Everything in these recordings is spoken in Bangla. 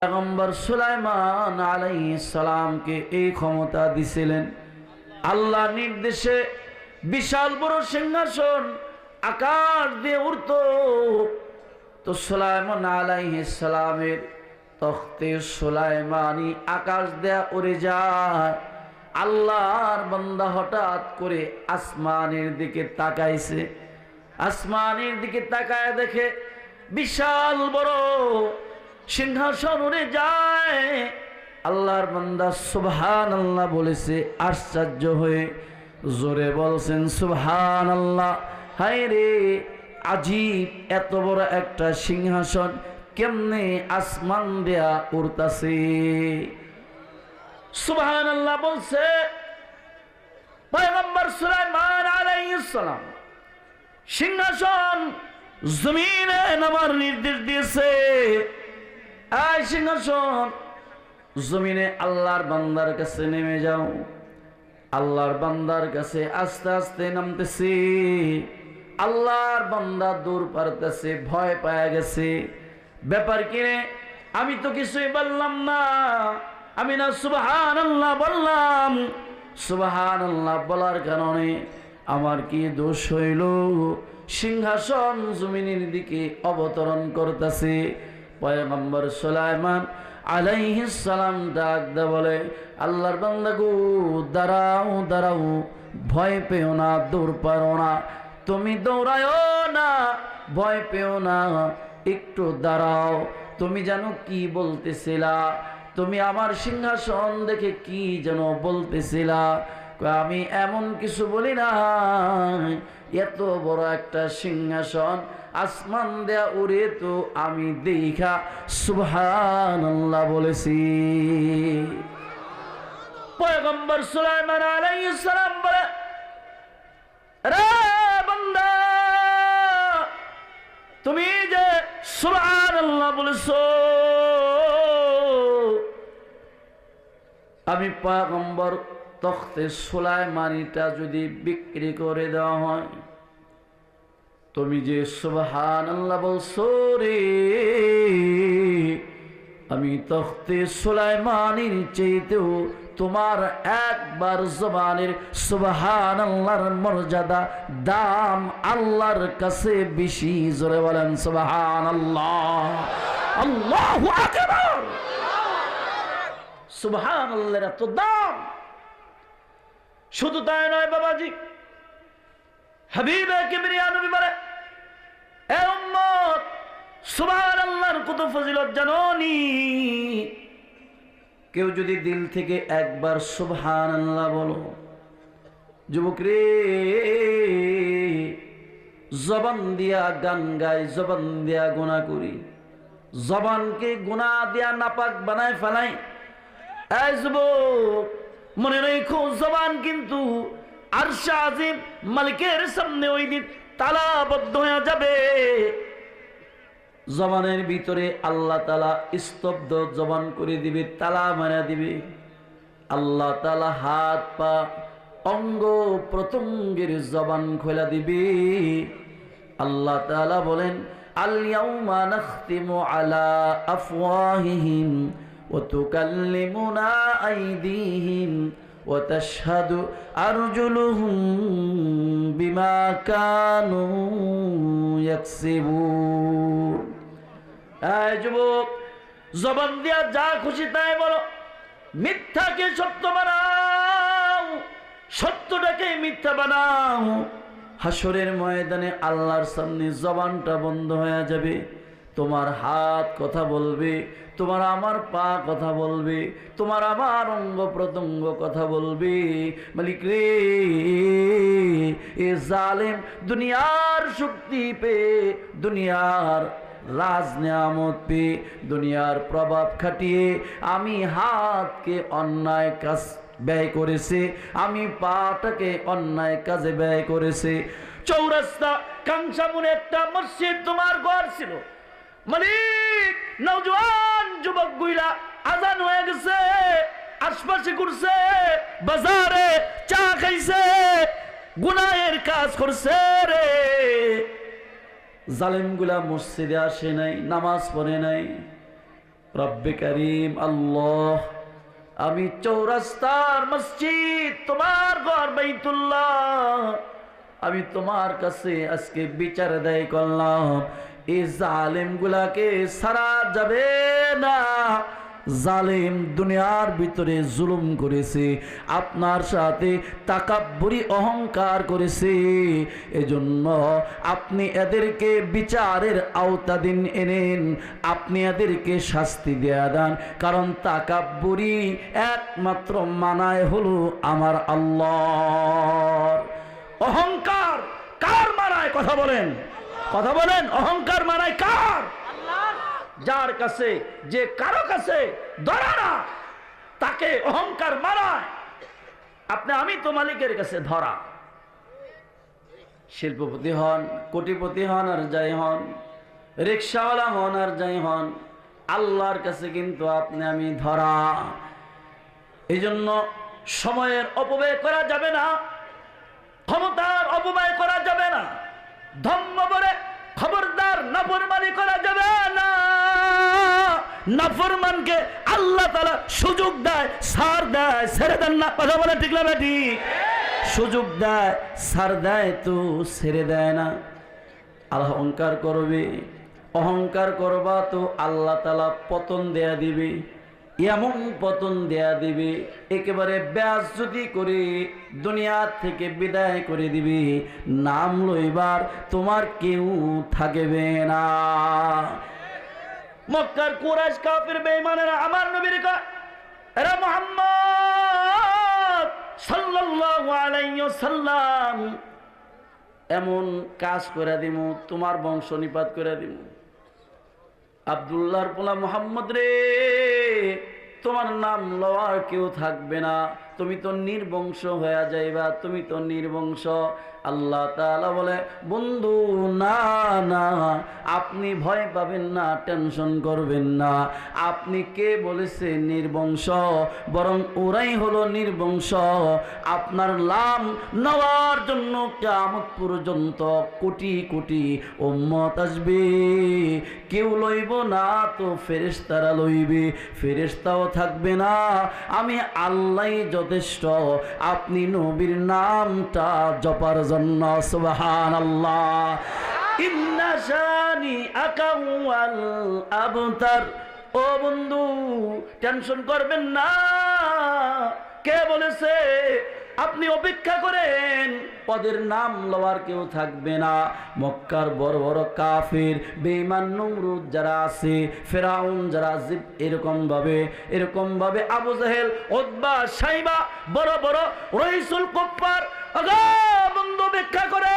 পয়গম্বর সুলাইমান আলাইহিস সালামকে এই ক্ষমতা দিছিলেন। আল্লাহর নির্দেশে বিশাল বড় সিংহাসন আকাশ দিয়ে উড়ত। তো সুলাইমান আলাইহিস সালামের তখতে সুলাইমানি আকাশ দিয়ে উড়ে যায়। আল্লাহর বান্দা হঠাৎ করে আসমানের দিকে তাকাইছে। আসমানের দিকে তাকায় দেখে বিশাল বড় সিংহাসন উড়ে যায়। আল্লাহর বান্দা সুবহানাল্লাহ বলেছে আশ্চর্য হয়ে, জোরে বলছেন সুবহানাল্লাহ। হায় রে, আজীব এত বড় একটা সিংহাসন কেমনে আসমান দেয়া উড়তাছে। সুবহানাল্লাহ বলছে পয়গম্বর সুলাইমান আলাইহিস সালাম। সিংহাসন জমিনে নামার নির্দেশ দিয়েছে। এই সিংহাসন জমিনে আল্লাহর বান্দার কাছে নেমে যাও। আল্লাহর বান্দার কাছে আস্তে আস্তে নামতেছে। আল্লাহর বান্দা দূর পারতেছে, ভয় পায় গেছে। ব্যাপার কি রে, আমি তো কিছুই বললাম না, আমি না সুবহানাল্লাহ বললাম। সুবহানাল্লাহ বলার কারণে আমার কি দোষ হইল? সিংহাসন জমিনের দিকে অবতরণ করতেছে। পয়গম্বর সুলাইমান আলাইহিস সালাম ডাক দে বলে, আল্লাহর বান্দা গো, দাঁড়াও দাঁড়াও, ভয় পেও না, দৌড় পারো না, তুমি দৌড়ায়ও না, ভয় পেও না, একটু দাঁড়াও। তুমি জানো কি বলতেছিলা? তুমি আমার সিংহাসন দেখে কি যেন বলতেছিলা? আমি এমন কিছু বলি না, এত বড় একটা সিংহাসন আসমান দেয়া উড়ে তো আমি দেখা সুবহানাল্লাহ বলেছি। পয়গম্বর সুলাইমান আলাইহিস সালাম বলে, রে বান্দা, তুমি যে সুবহানাল্লাহ বলেছো, আমি পয়গম্বর তখতে সুলাইমানিটা যদি বিক্রি করে দেওয়া হয়, তুমি যে সুবহানাল্লাহ বলছো রে, আমি তখতে সুলাইমানির চাইতেও তোমার একবার জবানের সুবহানাল্লাহর মর্যাদা, দাম আল্লাহর কাছে বেশি। জোরে বলেন সুবহানাল্লাহ, আল্লাহু আকবার। সুবহানাল্লাহর এত দাম। শুধু তাই নয় বাবাজি, হাবিবে কিবরিয়া নবী বলে, এ উম্মত, সুবহানাল্লাহর কত ফজিলত জানোনি? কেউ যদি দিল থেকে একবার সুবহানাল্লাহ বলো, যুবক রে, জবান দিয়া গান গাই, জবান দিয়া গুনাহ করি, জবানকে গুনাহ দিয়া নাপাক বানায় ফেলাই। এই যুবক, মনে রেখো, জবান কিন্তু আরশে আজিম মালিকের সামনে ওই দিন তালাবদ্ধ হয়ে যাবে। জবানের ভিতরে আল্লাহ তাআলা স্তব্ধ জবান করে দিবে, তালা মারা দিবে। আল্লাহ তাআলা হাত পা অঙ্গ প্রত্যঙ্গের জবান খোলা দিবে। আল্লাহ তাআলা বলেন, আল ইয়াউমা নাখতিমু আলা আফওয়াহিহিম ওয়া তুকাল্লিমুনা আইদিহিম ওয়া তাশহাদু আরজুলুহুম বিমা কানু ইয়াকসিবুন। এই যুবক, জবান দিয়া যা খুশি তাই বলো, মিথ্যাকে সত্য বানাও, সত্যটাকে মিথ্যা বানাও। হাসরের ময়দানে আল্লাহর সামনে জবানটা বন্ধ হয়ে যাবে। তোমার হাত কথা বলবে, তোমার আমার পা কথা বলবে, তোমার আমার অঙ্গ প্রত্যঙ্গ কথা বলবে। মালিক রে, এ জালেম দুনিয়ার শক্তি পেয়ে, দুনিয়ার রাজ নিয়ামত পেয়ে, দুনিয়ার প্রভাব খাটিয়ে আমি হাতকে অন্যায় কাজ ব্যয় করেছে, আমি পাটাকে অন্যায় কাজে ব্যয় করেছে। চৌরাস্তা কাংসামুনে একটা মসজিদ তোমার ঘর ছিল, মালিক নওজোয়ান যুবক গুইলা আজান হয়ে গেছে, আশপাশে ঘুরছে, বাজারে চা খাইছে, গুনাহের কাজ করছে রে। জালেমগুলা মসজিদে আসে নাই, নামাজ পড়ে নাই, রব্বে করিম আল্লাহ, আমি চৌরাস্তার মসজিদ, তোমার ঘর বাইতুল্লাহ, আমি তোমার কাছে আজকে বিচার আদায় করলাম। এই জালেম গুলাকে সারা যাবে না। জালেম দুনিয়ার ভিতরে জুলুম করেছে, আপনার সাথে তাকাব্বুরি অহংকার করেছে। এজন্য আপনি এদেরকে বিচারের আওতাধীন এনেন, আপনি এদেরকে শাস্তি দেয়া দেন। কারণ তাকাব্বুরি একমাত্র মানায় হলো আমার আল্লাহর। অহংকার কার মানায়? কথা বলেন, কথা বলেন। অহংকার মানায় কার? যার কাছে, যে কারো কাছে ধরা না, তাকে অহংকার মানায়। আপনি আমি তো মালিকের কাছে ধরা। শিল্পপতি হন, কোটিপতি হন আর যাই হন, রিক্সাওয়ালা হন আর যাই হন, আল্লাহর কাছে কিন্তু আপনি আমি ধরা। এই জন্য সময়ের অপব্যয় করা যাবে না, ক্ষমতার অপব্যয় করা যাবে না, ধর্ম বলে খবরদার নাফরমানি করা যাবে না। নাফরমানকে আল্লাহ তাআলা সুযোগ দেয়, ছাড় দেয়, ছেড়ে দেন না। কথা বলে ঠিক না বেটি? সুযোগ দেয়, ছাড় দেয়, তো ছেড়ে দেয় না। অহংকার করবে, অহংকার করবা তো আল্লাহ তাআলা পতন দেয়া দিবে, এমন পতন দেয়া দিবে, একেবারে বেয়াজ্জতি করে দুনিয়া থেকে বিদায় করে দিবে। নাম লইবার তোমার কেউ থাকবে না। মক্কার কুরাইশ কাফির বেঈমানেরা আমার নবীর কয়, এরা মুহাম্মদ সাল্লাল্লাহু আলাইহি ওয়াসাল্লাম এমন কাজ করে দিমু, তোমার বংশ নিপাত করে দিমু। আব্দুল্লাহর পোলা মুহাম্মদ রে, তোমার নাম লওয়ার কেউ থাকবে না, তুমি তো নির্বংশ হয়ে যাইবা, তুমি তো নির্বংশ। আল্লাহ তাআলা বলে, বন্ধু না না, আপনি ভয় পাবেন না, টেনশন করবেন না। আপনি কে বলেছে নির্বংশ? বরং ওরাই হলো নির্বংশ। আপনার নাম নেওয়ার জন্য কিয়ামত পর্যন্ত কোটি কোটি উম্মত আসবে, কেউ লইব না তো ফেরেশতারা লইবে, ফেরেশতাও থাকবে না। আমি আল্লাহই যথেষ্ট আপনি নবীর নামটা জপার জন্য। সুবহানাল্লাহ। ইন্না শানি আকাওয়াল আবতার। ও বন্ধু, টেনশন করবেন না। কে বলেছে? আপনি অপেক্ষা করেন, পদের নাম লওয়ার কেউ থাকবে না। মক্কার বড় বড় কাফির বেঈমান নমরুদ যারা আছে, ফেরাউন যারা, এরকম ভাবে আবু জাহেল, উতবা, শাইবা, বড় বড় রইসুল কুফার, আগা বন্ধু অপেক্ষা করে,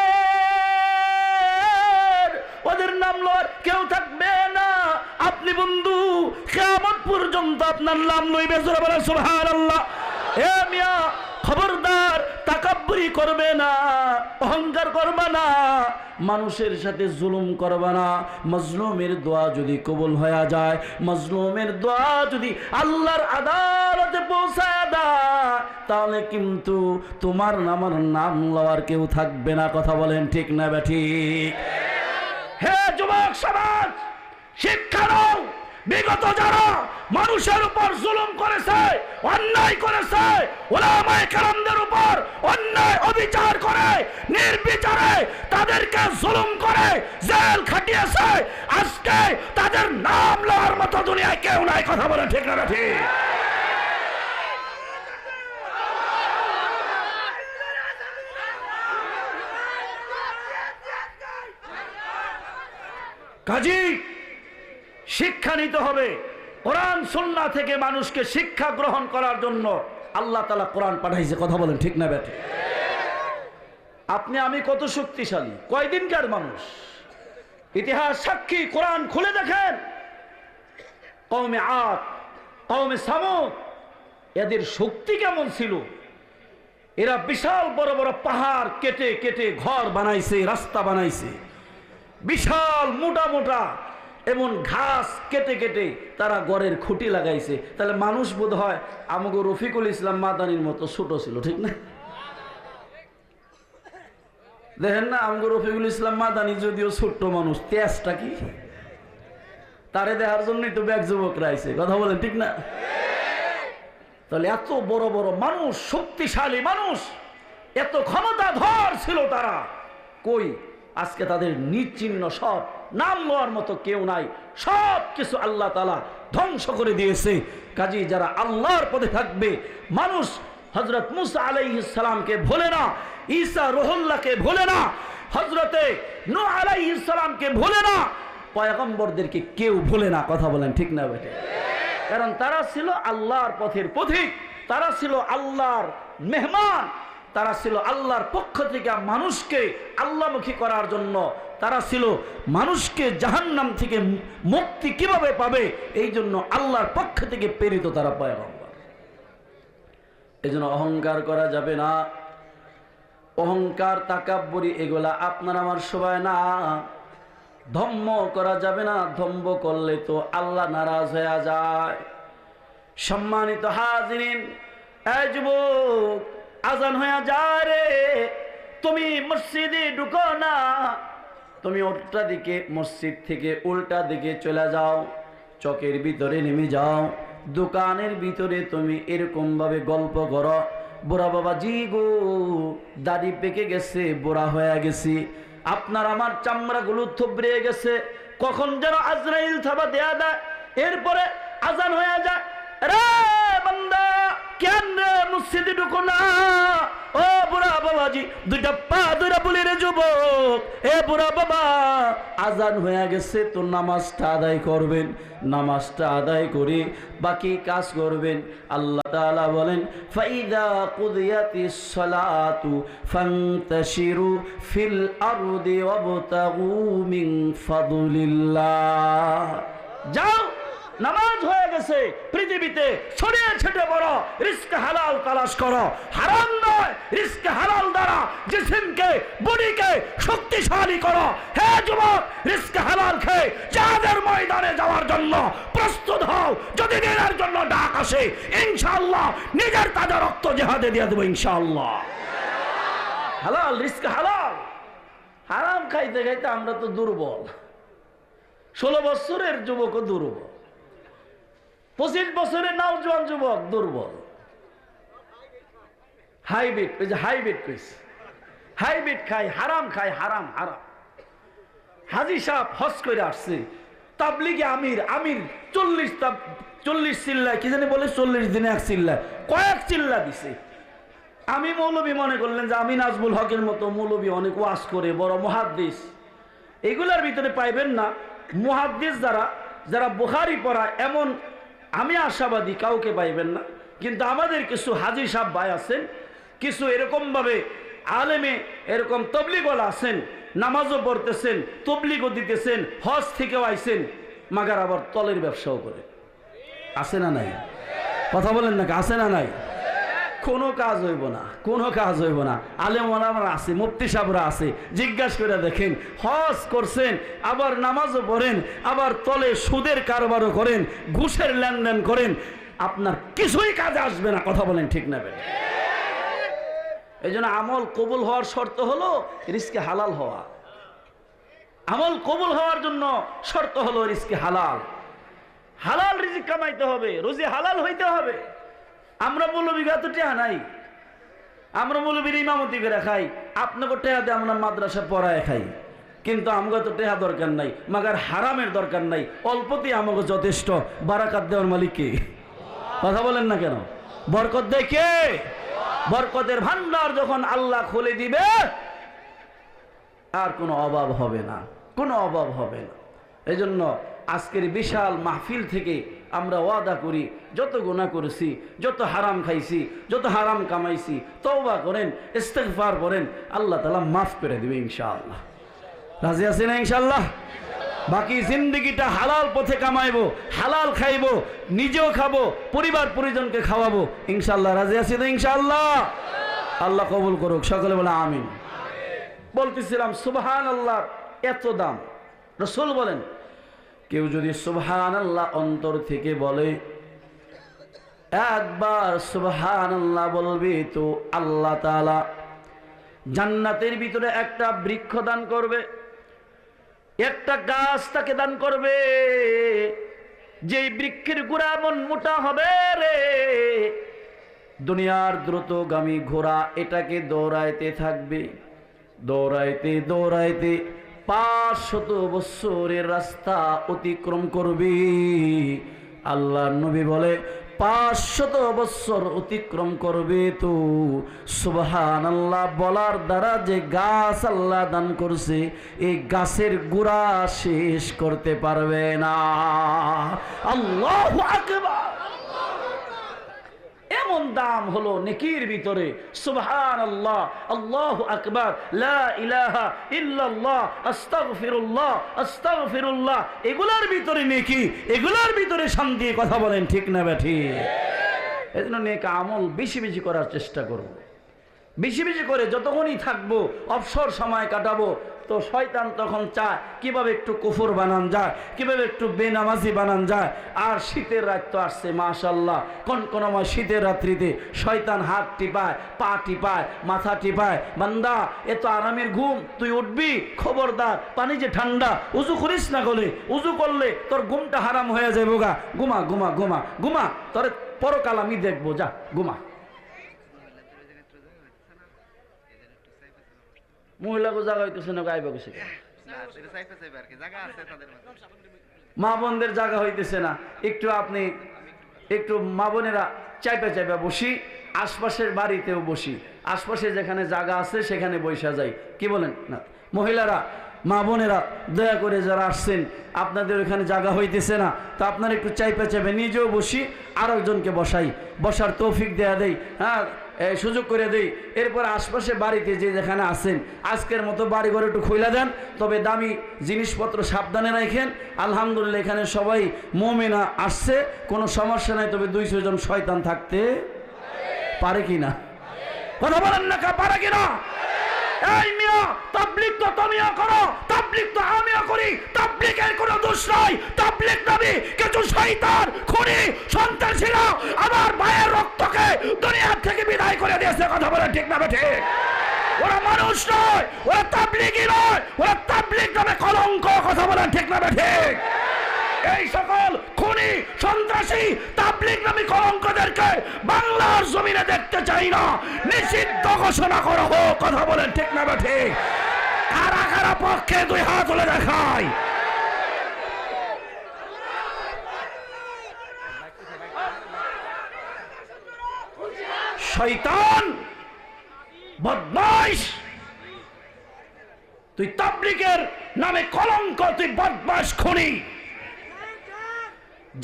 ওদের নাম লওয়ার কেউ থাকবে না। আপনি বন্ধু কিয়ামত পর্যন্ত আপনার নাম লইবে। সুবহানাল্লাহ। এ মিয়া, খবরদার তাকাব্বুরি করবে না, অহংকার করবে না, মানুষের সাথে জুলুম করবে না। মজলুমের দোয়া যদি কবুল হয়ে যায়, মজলুমের দোয়া যদি আল্লাহর আদালতে পৌঁছায় দেয়, তাহলে কিন্তু তোমার আমার নাম লওয়ার কেউ থাকবে না। কথা বলেন ঠিক না বেঠিক? হে যুবক সমাজ, শিক্ষা নাও। বিগত যারা মানুষের উপর জুলুম করেছে, অন্যায় করেছে, উলামায়ে কেরামদের উপর অন্যায় অবিচার করে, নির্বিচারে তাদেরকে জুলুম করে জেল খাটিয়েছে, আজকে তাদের নাম লওয়ার মতো দুনিয়ায় কেউ নাই। কথা বলে ঠিক না ঠিক? কাজী শিক্ষা নিতে হবে। কোরআন সুন্নাহ থেকে মানুষকে শিক্ষা গ্রহণ করার জন্য আল্লাহ তাআলা কোরআন পাঠাইছে। কথা বলেন ঠিক না বেঠিক? আপনি আমি কত শক্তিশালী, কয়দিনকার মানুষ, ইতিহাস সাক্ষী। কোরআন খুলে দেখেন, কওমে আদ, কওমে সামুদ, এদের শক্তি কেমন ছিল। এরা বিশাল বড় বড় পাহাড় কেটে কেটে ঘর বানাইছে, রাস্তা বানাইছে, বিশাল মোটা মোটা এমন ঘাস কেটে কেটে তারা গড়ের খুঁটি লাগাইছে। তাহলে মানুষ বোধ হয় আমগো রফিকুল ইসলাম মাদানির মতো ছোট ছিল, ঠিক না? দেখেন না, আমগো রফিকুল ইসলাম মাদানি যদিও ছোট্ট মানুষ, তেজটা কি তারে দেখার জন্যই তো ব্যাগ যুবকরা আইছে, কথা বলেন ঠিক না? তাহলে এত বড় বড় মানুষ, শক্তিশালী মানুষ, এত ক্ষমতাধর ছিল তারা, কই আজকে তাদের নিশ্চিহ্ন, সব নাম লওয়ার মতো কেউ নাই, সব কিছু আল্লাহ তাআলা ধ্বংস করে দিয়েছে। কাজী যারা আল্লাহর পথে থাকবে, মানুষ হযরত মুসা আলাইহিস সালামকে ভোলে না, ঈসা রুহুল্লাহকে ভোলে না, হযরতে নূহ আলাইহিস সালামকে ভোলে না, পয়গম্বরদেরকে কেউ ভোলে না, কথা বলেন ঠিক না বেটে? কারণ তারা ছিল আল্লাহর পথের পথিক, তারা ছিল আল্লাহর মেহমান, তারা ছিল আল্লাহর পক্ষ থেকে মানুষকে আল্লাহমুখী করার জন্য, তারা ছিল মানুষকে জাহান্নাম থেকে মুক্তি কিভাবে পাবে এই জন্য আল্লাহর পক্ষ থেকে প্রেরিত তারা পয়গম্বর। এই জন্য অহংকার করা যাবে না, অহংকার তাকাব্বুরি এগুলা আপনার আমার সবাই না। ধম্ম করা যাবে না, ধম্ম করলে তো আল্লাহ নারাজ হয়ে যায়। সম্মানিত হাজিরিন, এই যুবক, আজান হয়ে যায় রে, তুমি মসজিদে ঢুকো না, তুমি উল্টা দিকে, মসজিদ থেকে উল্টা দিকে চলে যাও, চকের ভিতরে নেমে যাও, দোকানের ভিতরে তুমি এরকম ভাবে গল্প করো, বুড়া বাবা জি গো দাড়ি পেকে গেছে, বুড়া হয়ে গেছি, আপনার আমার চামড়াগুলো থুবড়ে গেছে, কখন যেন আজরাইল থাবা দেয়া দেয়, এরপরে আজান হয়ে যায়, রে বান্দা কেন রে মসজিদে ঢুকো না, ও বুড়া বাবাজি, দুইটা পা দুইটা বলি রে যুবক, এ বুড়া বাবা আজান হয়ে গেছে তো নামাজটা আদায় করবেন, নামাজটা আদায় করে বাকি কাজ করবেন। আল্লাহ তাআলা বলেন, ফাইদা কুদিয়াতিস সালাতু ফান্তাশিরু ফিল আরদি ওয়াবতাগু মিন ফাদলিল্লাহ। যাও, নামাজ হয়ে গেছে, পৃথিবীতে ছড়িয়ে ছিটে পড়ো, রিস্ক হালাল তালাশ করো, হারাম নয়, রিস্ক হালাল দ্বারা জিসিমকে, বডিকে শক্তিশালী করো। হে যুবক, রিস্ক হালাল খেয়ে জিহাদের ময়দানে যাওয়ার জন্য প্রস্তুত হও। যদি দিনের জন্য ডাক আসে, ইনশাআল্লাহ নিজের তাজা রক্ত জিহাদে দিয়ে দেবো ইনশাআল্লাহ। হালাল রিস্ক হালাল। হারাম খাইতে খাইতে আমরা তো দুর্বল, 16 বছরের যুবকও দুর্বল, 25 বছরের নওজোয়ান যুবক দুর্বল। হাইব্রিড, ওই যে হাইব্রিড কইছে, হাইব্রিড খাই, হারাম খাই, হারাম হারাম। হাজী সাহেব হজ করে আসছে, তাবলিগে আমির, আমির 40 চিল্লা, কি জানি বলে 40 দিনে এক চিল্লা, কয়েক চিল্লা দিছে। আমি মৌলবী মনে করলেন যে আমি নাজমুল হকের মতো মৌলবী অনেক ওয়াজ করে, বড় মুহাদ্দিস, এগুলার ভিতরে পাইবেন না। মুহাদ্দিস যারা, যারা বুখারী পড়া, এমন আমি আশাবাদী কাউকে পাইবেন না। কিন্তু আমাদের কিছু হাজী সাহেব ভাই আছেন, কিছু এরকম ভাবে আলেমে এরকম তবলিগওয়ালা আছেন, নামাজও পড়তেছেন, তবলিগও দিতেছেন, হজ থেকেও আইছেন, মাগার আবার তলের ব্যবসাও করে। আছে না নাই? কথা বলেন না, আছে না নাই? কোনো কাজ হইব না, কোনো কাজ হইব না। আলেম ওলামারা আছে, মুফতি সাহেবরা আছে, জিজ্ঞাসা করে দেখেন, হজ করছেন, আবার নামাজও পড়েন, আবার তলে সুদের কারবারও করেন, ঘুষের লেনদেন করেন, আপনার কিছুই কাজে আসবে না। কথা বলেন ঠিক না? এই জন্য আমল কবুল হওয়ার শর্ত হলো রিজকে হালাল হওয়া। আমল কবুল হওয়ার জন্য শর্ত হলো রিজকে হালাল। হালাল রিজিক কামাইতে হবে, রুজি হালাল হইতে হবে। আমরা মৌলবী তো টেহা নাই, আমরা মৌলবীর ইমামতি করে খাই, আপনাকে টেহা দিয়ে আমরা মাদ্রাসা পড়ায় খাই, কিন্তু আমাকে তো টেহা দরকার নাই, মাগার হারামের দরকার নাই, অল্পতে আমাকে যথেষ্ট। বারাকাত দেওয়ার মালিক কে? কথা বলেন না কেন? বরকত দেয় কে? বরকতের ভান্ডার যখন আল্লাহ খুলে দিবে, আর কোনো অভাব হবে না, কোনো অভাব হবে না। এই জন্য আজকের বিশাল মাহফিল থেকে আমরা ওয়াদা করি, যত গুনাহ করেছি, যত হারাম খাইছি, যত হারাম কামাইছি, তওবা করেন, ইস্তিগফার করেন, আল্লাহ তাআলা মাফ করে দিবে ইনশাআল্লাহ। রাজি আছেন না ইনশাআল্লাহ? বাকি জিন্দেগিটা হালাল পথে কামাইবো, হালাল খাইবো, নিজেও খাবো, পরিবার পরিজনকে খাওয়াবো ইনশাআল্লাহ। রাজি আছেন না ইনশাআল্লাহ? আল্লাহ কবুল করুক, সকলে বলে আমিন। বলতেছিলাম সুবহানাল্লাহ এত দাম। রাসূল বলেন, কেউ যদি সুবহানাল্লাহ অন্তর থেকে বলে, একবার সুবহানাল্লাহ বলবি তো আল্লাহ তাআলা জান্নাতের ভিতরে একটা বৃক্ষ দান করবে। একটা গাছ তাকে দান করবে, যেই বৃক্ষের গোড়া এমন মোটা হবে রে, দুনিয়ার দ্রুতগামী ঘোড়া এটাকে দৌড়াইতে থাকবে, দৌড়াইতে দৌড়াইতে 500 বছরের রাস্তা অতিক্রম করবে। আল্লাহ নবী বলে 500 বছর অতিক্রম করবে তো সুবহানাল্লাহ বলার দ্বারা যে গাছ আল্লাহ দান করছে এই গাছের গোড়া শেষ করতে পারবে না। আল্লাহু আকবার। এমন দাম হলো নেকির ভিতরে। সুবহানাল্লাহ, আল্লাহু আকবার, লা ইলাহা ইল্লাল্লাহ, আস্তাগফিরুল্লাহ, আস্তাগফিরুল্লাহ, এগুলোর ভিতরে নেকি, এগুলোর ভিতরে শান্তি। কথা বলেন ঠিক না ঠিক? এজন্য নেক আমল বেশি বেশি করার চেষ্টা করব, বেশি বেশি করে যতক্ষণই থাকবো, অবসর সময় কাটাবো, তো শয়তান তখন চায় কিভাবে একটু কুফর বানান যায়, কিভাবে একটু বেনামাজি বানান যায়। আর শীতের রাত তো আসছে মাশাআল্লাহ, কনকনময় শীতের রাত্রিতে শয়তান হাত টিপায়, পা টিপায়, মাথা টিপায়, বান্দা এ তো আরামের ঘুম, তুই উঠবি, খবরদার পানি যে ঠান্ডা, উজু করিস না, গলে উজু করলে তোর ঘুমটা হারাম হয়ে যাবে গা, ঘুমা ঘুমা ঘুমা ঘুমা, তোর পরকাল আমি দেখবো, যা ঘুমা। মহিলাকে জায়গা হইতেছে না, গাইবা গেছে, মা বোনদের জায়গা হইতেছে না, একটু আপনি একটু মা বোনেরা চাইপা চাইপা বসি, আশপাশের বাড়িতেও বসি, আশপাশে যেখানে জায়গা আছে সেখানে বসা যায়, কি বলেন না? মহিলারা, মা বোনেরা দয়া করে যারা আসছেন আপনাদের ওখানে জায়গা হইতেছে না, তো আপনারা একটু চাইপা চাইপা নিজেও বসি, আরেকজনকে বসাই, বসার তৌফিক দেয়া দেই, হ্যাঁ সুযোগ করে দেই। এরপর আশপাশে বাড়িতে যে যেখানে আছেন আজকের মতো বাড়ি ঘরে একটু খুইলা দেন, তবে দামি জিনিসপত্র সাবধানে রাখেন। আলহামদুলিল্লাহ এখানে সবাই মুমিনা আসছে, কোনো সমস্যা নাই, তবে 200 জন শয়তান থাকতে পারে কিনা? কথা বলেন না, পারে কিনা? এই মিয়া, তাবলীগ তো তুমিও করো, তাবলীগ তো আমিও করি, তাবলীগের কোনো দোষ নাই। তাবলীগ নবী কিছু শয়তান খুনি সন্ত্রাসীরা আমার ভাইয়ের রক্তকে দুনিয়া থেকে বিদায় করে দিয়েছে। কথা বলেন ঠিক না ঠিক? ওরা মানুষ নয়, ওরা তাবলীগই নয়, ওরা তাবলীগ নামে কলঙ্ক। কথা বলেন ঠিক না ঠিক? এই সকল খুনি সন্ত্রাসী তাবলীগ নামী কলঙ্কদেরকে বাংলার জমিনে দেখতে চাই না, নিষিদ্ধ ঘোষণা করা হোক। কথা বলেন ঠিক না ঠিক? কারা কারা পক্ষে 2 হাত তুলে দেখায়। শয়তান, বদমাইশ, তুই তাবলীগের নামে কলঙ্ক, তুই বদমাইশ খুনি।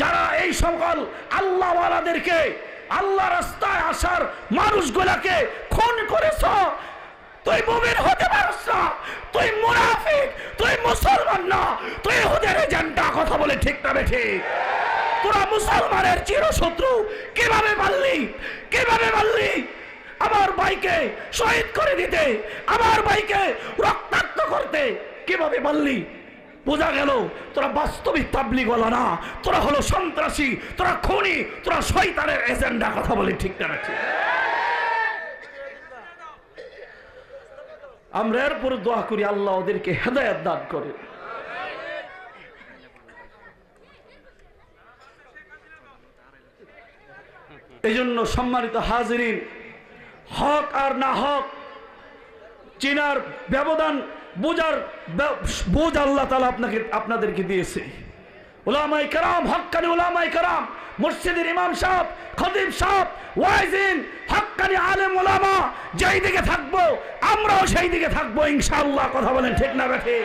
যারা এই সকল আল্লাহওয়ালাদেরকে, আল্লাহ রাস্তায় আসার মানুষগুলাকে খুন করেছ, তুই মুমিন হতে পারছ না, তুই মুনাফিক, তুই মুসলমান না, তুই ওদের এজেন্ডা। কথা বলে ঠিক না ঠিক? তোরা মুসলমানের চিরশত্রু। কিভাবে পারলি, কিভাবে পারলি আমার ভাইকে শহীদ করে দিতে, আমার ভাইকে রক্তাক্ত করতে? কিভাবে পারলি? বোঝা গেল তোরা বাস্তবিক তাবলীগওয়ালা না, তোরা হলো সন্ত্রাসী, তোরা খুনি, তোরা শয়তানের এজেন্ডা। কথা বলে ঠিক না ঠিক? আমরা এরপর দোয়া করি আল্লাহ ওদেরকে হেদায়েত দান করে। এই জন্য সম্মানিত হাজিরিন, হক আর না হক চিনার ব্যবধান বুঝার বুঝ আল্লাহ তাআলা আপনাদেরকে দিয়েছে। উলামায়ে কেরাম, হক্কানি উলামায়ে কেরাম, মসজিদের ইমাম সাহেব, খতিব সাহেব, ওয়াইজিন, হক্কানি আলেম উলামা যেই দিকে থাকবো আমরাও সেই দিকে থাকবো ইনশাআল্লাহ। কথা বলেন ঠিক না ঠিক?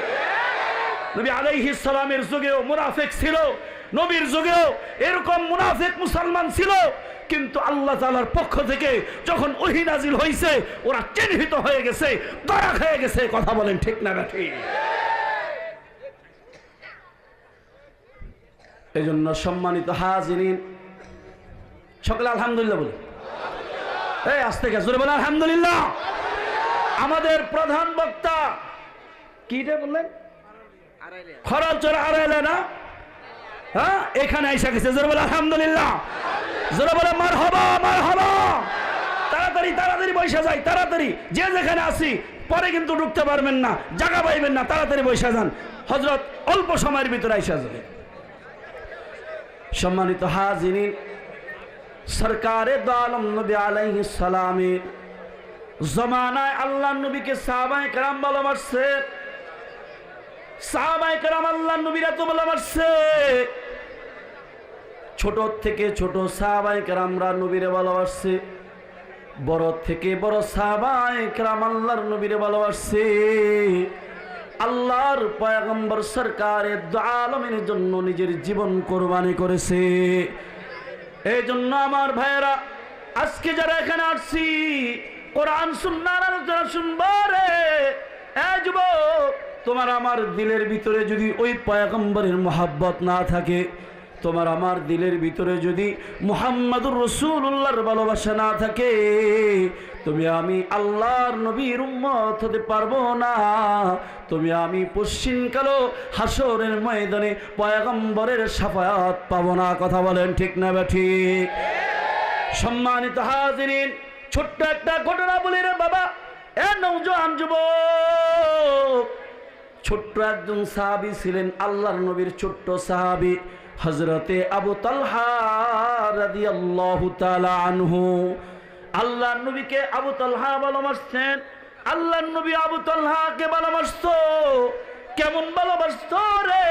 নবী আলাইহিস সালামের যুগেও মুনাফিক ছিল, নবীর যুগেও এরকম মুনাফিক মুসলমান ছিল, কিন্তু আল্লাহ তাআলার পক্ষ থেকে যখন ওহী নাজিল হয়েছে ওরা চিহ্নিত হয়ে গেছে, ধরা খেয়ে গেছে। কথা বলেন ঠিক না ঠিক? এই জন্য সম্মানিত হাজিরিন, সকলে আলহামদুলিল্লাহ বলি। এই আস্তে গেছে জোরে বলে আলহামদুলিল্লাহ। আমাদের প্রধান বক্তা কিটা বললেন? খরচর আড়াইলে না? হ্যাঁ, এখানে এসে গেছে। জোরে বলে আলহামদুলিল্লাহ, জোরে বলে মারহাবা মারহাবা। তাড়াতাড়ি তাড়াতাড়ি বৈশা যাই, তাড়াতাড়ি যে যেখানে আসি, পরে কিন্তু ঢুকতে পারবেন না, জায়গা পাইবেন না, তাড়াতাড়ি বৈশা যান। হযরত অল্প সময়ের ভিতরে আইসা যাবে। সম্মানিত হাজিরিন, সরকারে দো আলম নবী আলাইহিস সালামের জমানায় আল্লাহর নবীকে সাহাবায়ে কেরাম ভালোবাসছে। সাহাবায়ে কেরাম আল্লাহর নবীর এত ভালোবাসছে, ছোট থেকে ছোট সাহাবায়ে কেরামরা নবীরে ভালোবাসছে, বড় থেকে বড় সাহাবায়ে কেরাম আল্লাহর নবীরে ভালোবাসছে। আল্লাহর পয়গম্বর সরকারে দো আলমের জন্য নিজের জীবন কোরবানি করেছে। এই জন্য আমার ভাইয়েরা, আজকে যারা এখানে আসছি কোরআন সুন্নাহর আলোচনা শুনবো রে, যুবক, তোমার আমার দিলের ভিতরে যদি ওই পয়গম্বরের মহব্বত না থাকে, তোমার আমার দিলের ভিতরে যদি মুহাম্মাদুর রাসূলুল্লাহর ভালোবাসা না থাকে, তুমি আমি আল্লাহর নবীর উম্মত হতে পারবো না। তুমি আমি পশ্চিমকালো হাসরের ময়দানে পয়গম্বরের শাফায়াত পাবো না। কথা বলেন ঠিক না ঠিক? সম্মানিত হাজিরিন, ছোট্ট একটা ঘটনা বলি রে বাবা। নওজোয়ান যুবক, ছোট্ট একজন সাহাবী ছিলেন, আল্লাহর নবীর ছোট্ট সাহাবী হযরতে আবু তালহা রাদিয়াল্লাহু তাআলা আনহু। আল্লাহর নবীকে আবু তালহা ভালোবাসতেন। আল্লাহর নবী আবু তালহাকে ভালোবাসতো। কেমন ভালোবাসতো রে?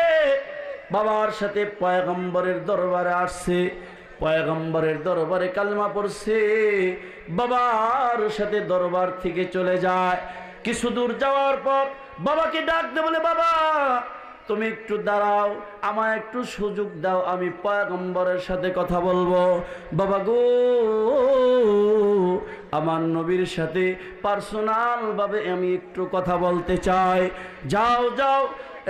বাবার সাথে পয়গম্বরের দরবারে আসছে, পয়গম্বরের দরবারে কালমা পড়ছে, বাবার সাথে দরবার থেকে চলে যায়। কিছু দূর যাওয়ার পর বাবাকে ডাক দে, বলে বাবা তুমি একটু দাঁড়াও, আমায় একটু সুযোগ দাও, আমি পয়গম্বরের সাথে কথা বলবো। বাবা গো, আমার নবীর সাথে পার্সোনাল ভাবে আমি একটু কথা বলতে চাই। যাও যাও।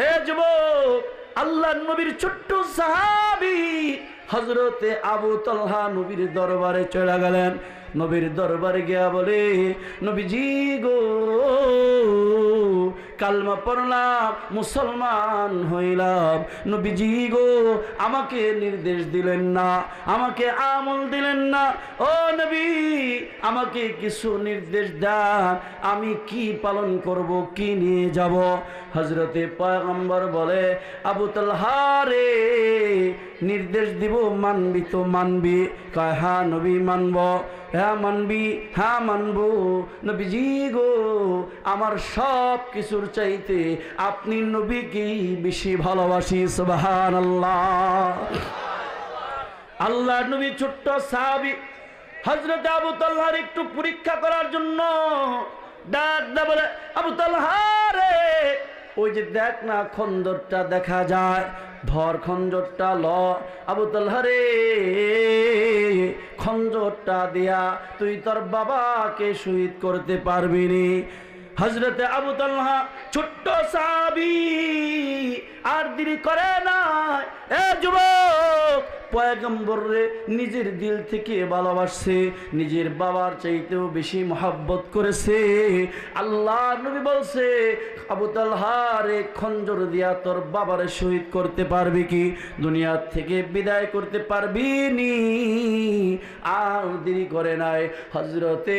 এ যুবক, আল্লাহর নবীর ছোট্ট সাহাবী হযরতে আবু তালহা নবীর দরবারে চলে গেলেন। নবীর দরবারে গিয়া বলে, নবীজি গো, কালমা পড়লাম, মুসলমান হইলাম। নবীজি গো, আমাকে নির্দেশ দিলেন না, আমাকে আমল দিলেন না। ও নবী, আমাকে কিছু নির্দেশ দেন, আমি কি পালন করব, কি নিয়ে যাব? হযরতে পয়গম্বর বলে, আবু তালহা রে, নির্দেশ দিব, মানবি তো মানবি? কয় হ্যাঁ নবী মানব। হ্যাঁ মানবি? হ্যাঁ মানব। নবীজি গো, আমার সব কিছুর চাইতে আপনি নবীকেই বেশি ভালোবাসি। সুবহানাল্লাহ। আল্লাহর নবী ছোট্ট সাহাবী হযরত আবু তালহার একটু পরীক্ষা করার জন্য ডাক দা, বলে আবু তালহা রে, ওই যে দেখ না খন্দরটা দেখা যায়, ধর খঞ্জরটা ল। আবু তালহা রে, খঞ্জরটা দিয়া তুই তোর বাবাকে শহীদ করতে পারবি নি। হযরতে আবু তালহা ছোট্ট সাহাবী আর দেরি করে না। এ যুবক, পয়গম্বরে নিজের দিল থেকে ভালোবাসছে, নিজের বাবার চাইতেও বেশি মহব্বত করেছে। আল্লাহর নবী বলছে, আবু তালহা রে, খঞ্জর দিয়া তোর বাবারে শহীদ করতে পারবি কি? দুনিয়া থেকে বিদায় করতে পারবি নি? আর দেরি করে নাই হযরতে